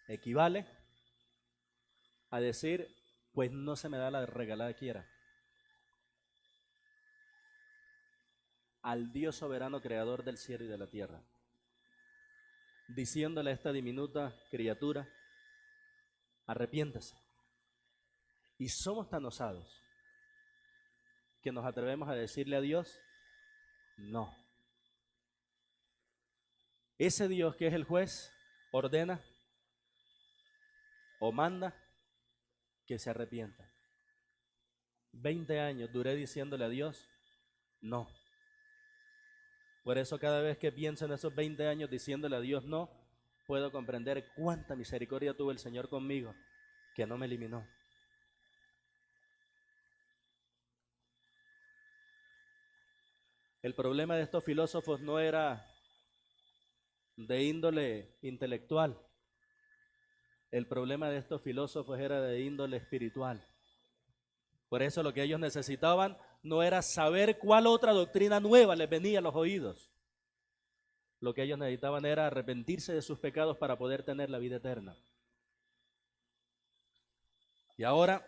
Equivale a decir, pues no se me da la regalada quiera. Al Dios soberano creador del cielo y de la tierra, diciéndole a esta diminuta criatura, arrepiéntase. Y somos tan osados que nos atrevemos a decirle a Dios, no. Ese Dios que es el juez ordena o manda que se arrepienta. 20 años duré diciéndole a Dios, no. Por eso cada vez que pienso en esos 20 años diciéndole a Dios no, puedo comprender cuánta misericordia tuvo el Señor conmigo, que no me eliminó. El problema de estos filósofos no era de índole intelectual. El problema de estos filósofos era de índole espiritual. Por eso lo que ellos necesitaban no era saber cuál otra doctrina nueva les venía a los oídos. Lo que ellos necesitaban era arrepentirse de sus pecados para poder tener la vida eterna. Y ahora,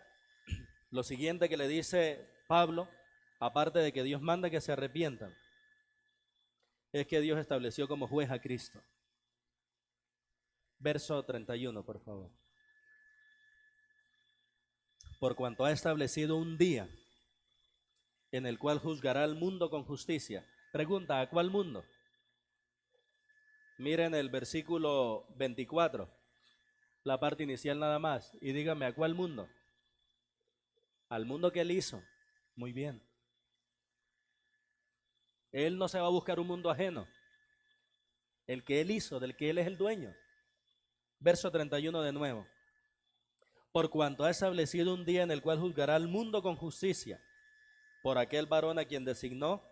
lo siguiente que le dice Pablo, aparte de que Dios manda que se arrepientan, es que Dios estableció como juez a Cristo. Verso 31, por favor. Por cuanto ha establecido un día en el cual juzgará al mundo con justicia. Pregunta, ¿a cuál mundo? Miren el versículo 24, la parte inicial nada más, y dígame, ¿a cuál mundo? Al mundo que él hizo. Muy bien. Él no se va a buscar un mundo ajeno. El que él hizo, del que él es el dueño. Verso 31 de nuevo. Por cuanto ha establecido un día en el cual juzgará al mundo con justicia, por aquel varón a quien designó,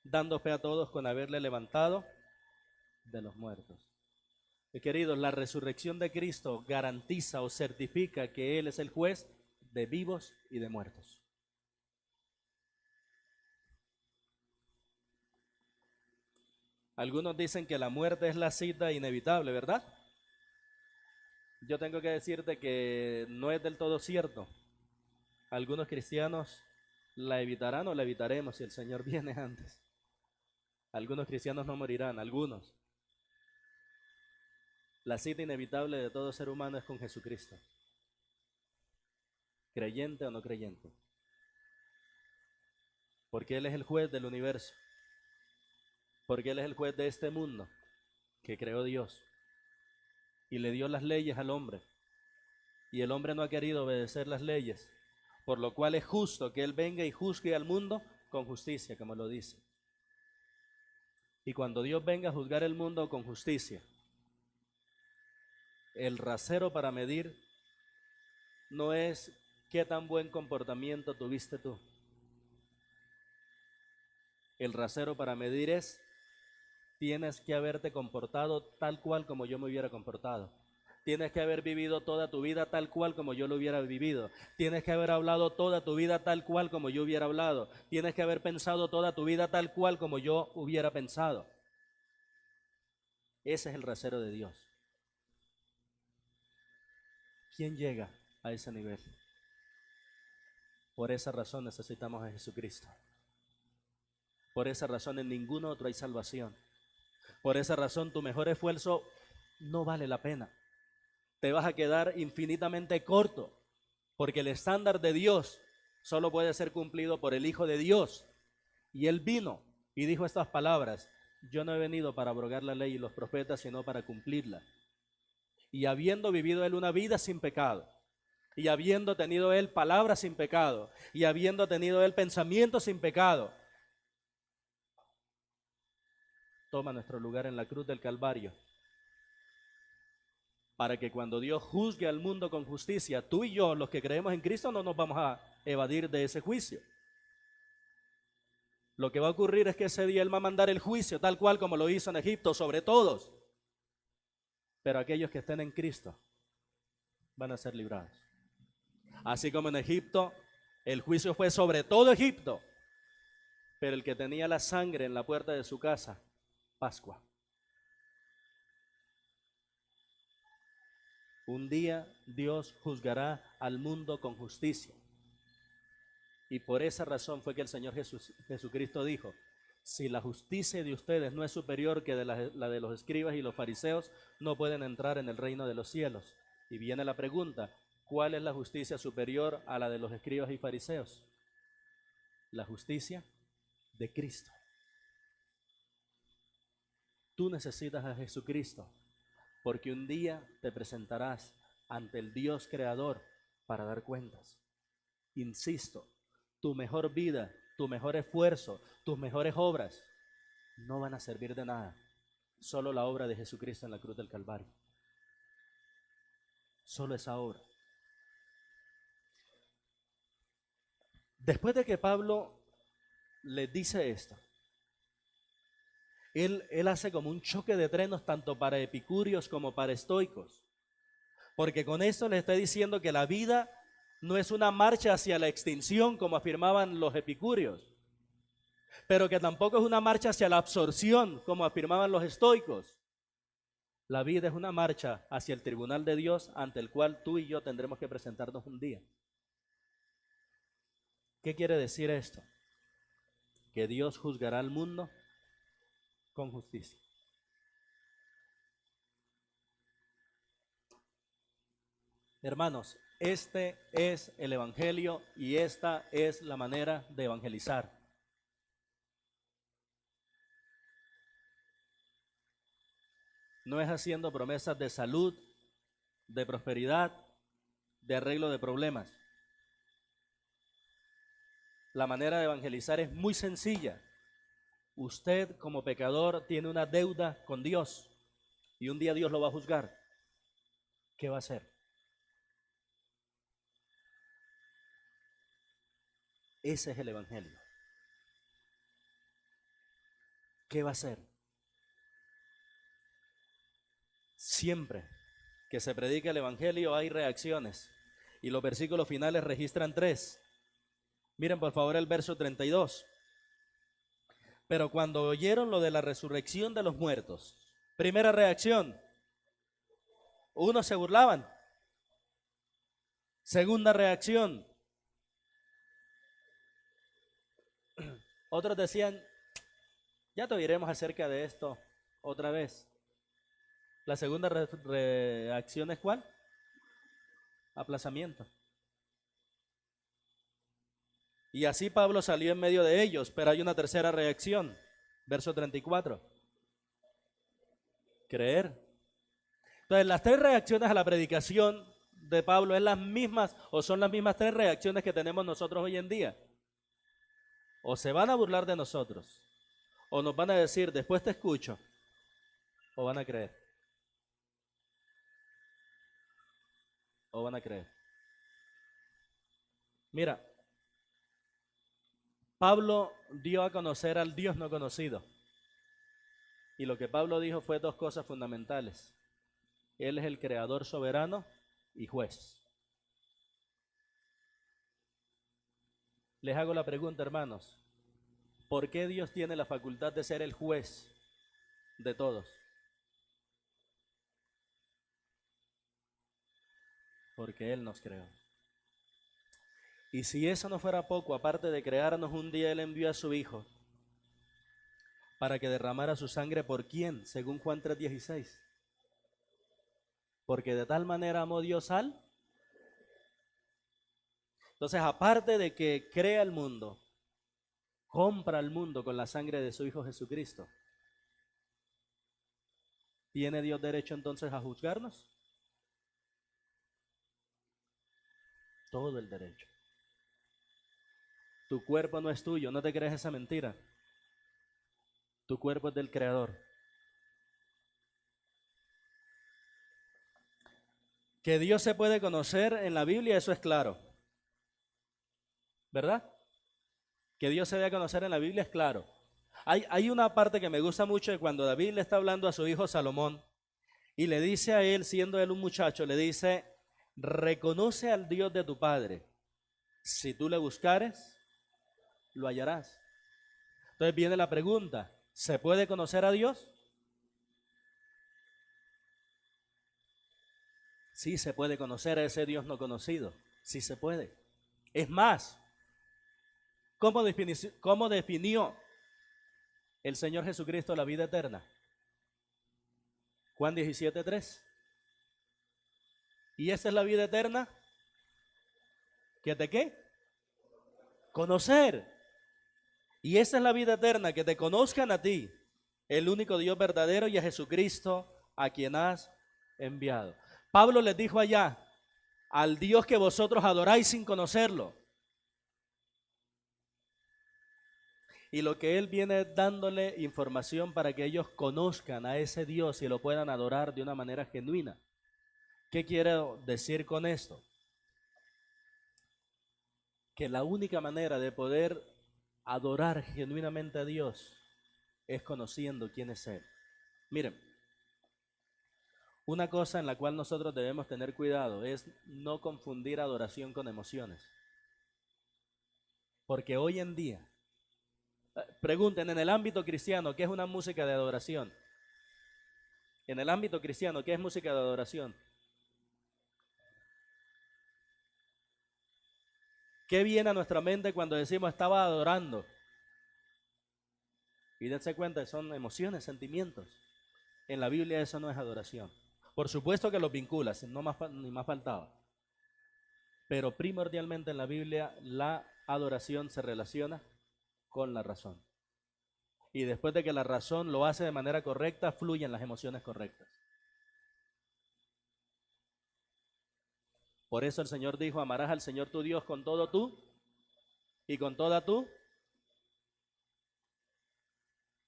dando fe a todos con haberle levantado de los muertos. Queridos, la resurrección de Cristo garantiza o certifica que Él es el juez de vivos y de muertos. Algunos dicen que la muerte es la cita inevitable, ¿verdad? Yo tengo que decirte que no es del todo cierto. Algunos cristianos la evitarán o la evitaremos si el Señor viene antes. Algunos cristianos no morirán, algunos. La cita inevitable de todo ser humano es con Jesucristo. creyente o no creyente, porque Él es el juez del universo, porque Él es el juez de este mundo que creó Dios y le dio las leyes al hombre, y el hombre no ha querido obedecer las leyes, por lo cual es justo que Él venga y juzgue al mundo con justicia, como lo dice. Y cuando Dios venga a juzgar el mundo con justicia, el rasero para medir no es qué tan buen comportamiento tuviste tú. El rasero para medir es, tienes que haberte comportado tal cual como yo me hubiera comportado. Tienes que haber vivido toda tu vida tal cual como yo lo hubiera vivido. Tienes que haber hablado toda tu vida tal cual como yo hubiera hablado. Tienes que haber pensado toda tu vida tal cual como yo hubiera pensado. Ese es el rasero de Dios. ¿Quién llega a ese nivel? Por esa razón necesitamos a Jesucristo. Por esa razón en ningún otro hay salvación. Por esa razón tu mejor esfuerzo no vale la pena. Te vas a quedar infinitamente corto, porque el estándar de Dios solo puede ser cumplido por el Hijo de Dios. Y Él vino y dijo estas palabras: yo no he venido para abrogar la ley y los profetas, sino para cumplirla. Y habiendo vivido Él una vida sin pecado, y habiendo tenido Él palabras sin pecado, y habiendo tenido Él pensamientos sin pecado, toma nuestro lugar en la cruz del Calvario, para que cuando Dios juzgue al mundo con justicia, tú y yo, los que creemos en Cristo, no nos vamos a evadir de ese juicio. Lo que va a ocurrir es que ese día Él va a mandar el juicio, tal cual como lo hizo en Egipto, sobre todos. Pero aquellos que estén en Cristo van a ser librados. Así como en Egipto, el juicio fue sobre todo Egipto, pero el que tenía la sangre en la puerta de su casa, Pascua. Un día Dios juzgará al mundo con justicia. Y por esa razón fue que el Señor Jesucristo dijo: si la justicia de ustedes no es superior que la de los escribas y los fariseos, no pueden entrar en el reino de los cielos. Y viene la pregunta: ¿cuál es la justicia superior a la de los escribas y fariseos? La justicia de Cristo. Tú necesitas a Jesucristo, porque un día te presentarás ante el Dios creador para dar cuentas. Insisto, tu mejor vida, tu mejor esfuerzo, tus mejores obras no van a servir de nada. Solo la obra de Jesucristo en la cruz del Calvario. Solo esa obra. Después de que Pablo le dice esto, él hace como un choque de trenos tanto para epicúreos como para estoicos. Porque con esto le está diciendo que la vida no es una marcha hacia la extinción como afirmaban los epicúreos, pero que tampoco es una marcha hacia la absorción como afirmaban los estoicos. La vida es una marcha hacia el tribunal de Dios, ante el cual tú y yo tendremos que presentarnos un día. ¿Qué quiere decir esto? Que Dios juzgará al mundo con justicia. Hermanos, este es el Evangelio y esta es la manera de evangelizar. No es haciendo promesas de salud, de prosperidad, de arreglo de problemas. La manera de evangelizar es muy sencilla. Usted como pecador tiene una deuda con Dios y un día Dios lo va a juzgar. ¿Qué va a hacer? Ese es el Evangelio. ¿Qué va a hacer? Siempre que se predica el Evangelio hay reacciones y los versículos finales registran 3. Miren por favor el verso 32. Pero cuando oyeron lo de la resurrección de los muertos, primera reacción, unos se burlaban. Segunda reacción, otros decían: ya te oiremos acerca de esto otra vez. La segunda reacción es ¿cuál? Aplazamiento. Y así Pablo salió en medio de ellos, pero hay una tercera reacción. Verso 34. Creer. Entonces, las tres reacciones a la predicación de Pablo es las mismas, o son las mismas tres reacciones que tenemos nosotros hoy en día. O se van a burlar de nosotros, o nos van a decir, después te escucho, o van a creer. O van a creer. Mira, Pablo dio a conocer al Dios no conocido. Y lo que Pablo dijo fue dos cosas fundamentales. Él es el creador soberano y juez. Les hago la pregunta, hermanos. ¿Por qué Dios tiene la facultad de ser el juez de todos? Porque Él nos creó. Y si eso no fuera poco, aparte de crearnos un día, Él envió a su Hijo para que derramara su sangre por quién, según Juan 3:16. Porque de tal manera amó Dios al. Entonces, aparte de que crea el mundo, compra el mundo con la sangre de su Hijo Jesucristo, ¿tiene Dios derecho entonces a juzgarnos? Todo el derecho. Tu cuerpo no es tuyo, no te crees esa mentira. Tu cuerpo es del Creador. Que Dios se puede conocer en la Biblia, eso es claro. ¿Verdad? Que Dios se debe conocer en la Biblia es claro. Hay una parte que me gusta mucho de cuando David le está hablando a su hijo Salomón y le dice a él, siendo él un muchacho, le dice, reconoce al Dios de tu padre. Si tú le buscares, lo hallarás. Entonces viene la pregunta, ¿se puede conocer a Dios? Sí se puede conocer a ese Dios no conocido, sí se puede. Es más, ¿cómo definió el Señor Jesucristo la vida eterna? Juan 17:3. ¿Y esa es la vida eterna? ¿Que te qué? Conocer. Y esa es la vida eterna, que te conozcan a ti, el único Dios verdadero, y a Jesucristo, a quien has enviado. Pablo les dijo allá, al Dios que vosotros adoráis sin conocerlo. Y lo que él viene dándole información para que ellos conozcan a ese Dios y lo puedan adorar de una manera genuina. ¿Qué quiero decir con esto? Que la única manera de poder adorar genuinamente a Dios es conociendo quién es Él. Miren, una cosa en la cual nosotros debemos tener cuidado es no confundir adoración con emociones. Porque hoy en día, pregunten en el ámbito cristiano, ¿qué es una música de adoración? En el ámbito cristiano, ¿qué es música de adoración? ¿Qué viene a nuestra mente cuando decimos estaba adorando? Y dense cuenta, son emociones, sentimientos. En la Biblia eso no es adoración. Por supuesto que los vinculas, ni más faltaba. Pero primordialmente en la Biblia la adoración se relaciona con la razón. Y después de que la razón lo hace de manera correcta, fluyen las emociones correctas. Por eso el Señor dijo, amarás al Señor tu Dios con todo tú y con toda tú.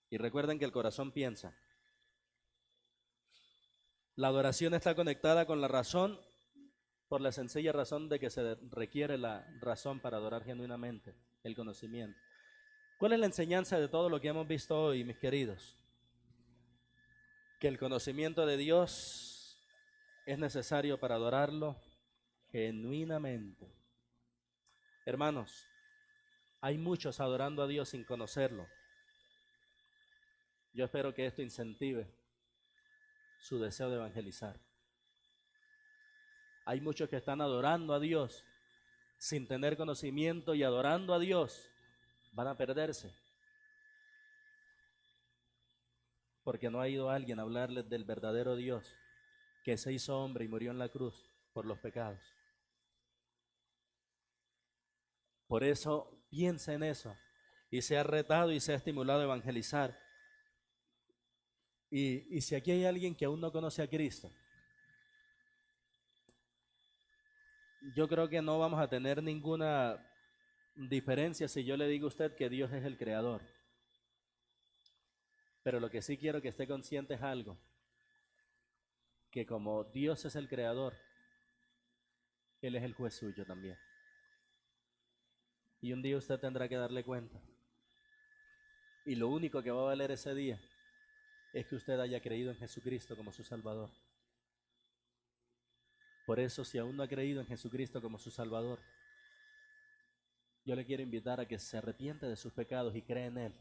Y recuerden que el corazón piensa. La adoración está conectada con la razón por la sencilla razón de que se requiere la razón para adorar genuinamente, el conocimiento. ¿Cuál es la enseñanza de todo lo que hemos visto hoy, mis queridos? Que el conocimiento de Dios es necesario para adorarlo genuinamente. Hermanos, hay muchos adorando a Dios sin conocerlo. Yo espero que esto incentive su deseo de evangelizar. Hay muchos que están adorando a Dios sin tener conocimiento y adorando a Dios van a perderse. Porque no ha ido alguien a hablarles del verdadero Dios que se hizo hombre y murió en la cruz por los pecados. Por eso Piensa en eso y sea retado y sea estimulado a evangelizar. Y si aquí hay alguien que aún no conoce a Cristo, yo creo que no vamos a tener ninguna diferencia si yo le digo a usted que Dios es el creador. Pero lo que sí quiero que esté consciente es algo, que como Dios es el creador, Él es el juez suyo también. Y un día usted tendrá que darle cuenta. Y lo único que va a valer ese día es que usted haya creído en Jesucristo como su Salvador. Por eso, si aún no ha creído en Jesucristo como su Salvador, yo le quiero invitar a que se arrepiente de sus pecados y cree en Él.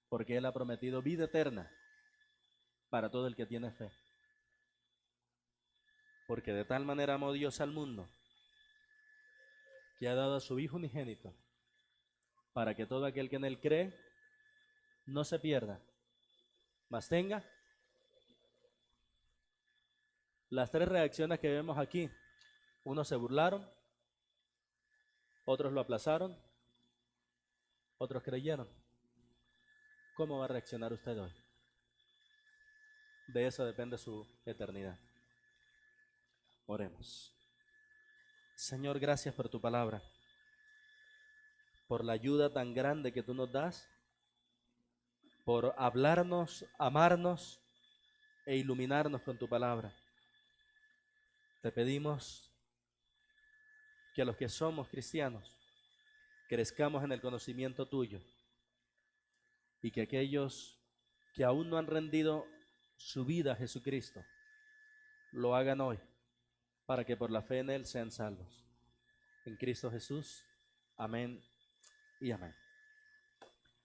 Porque Él ha prometido vida eterna para todo el que tiene fe. Porque de tal manera amó Dios al mundo, que ha dado a su Hijo unigénito, para que todo aquel que en Él cree no se pierda, mas tenga las tres reacciones que vemos aquí. Unos se burlaron, otros lo aplazaron, otros creyeron. ¿Cómo va a reaccionar usted hoy? De eso depende su eternidad. Oremos. Señor, gracias por tu palabra, por la ayuda tan grande que tú nos das, por hablarnos, amarnos e iluminarnos con tu palabra. Te pedimos que a los que somos cristianos crezcamos en el conocimiento tuyo y que aquellos que aún no han rendido su vida a Jesucristo lo hagan hoy, para que por la fe en Él sean salvos. En Cristo Jesús. Amén y amén.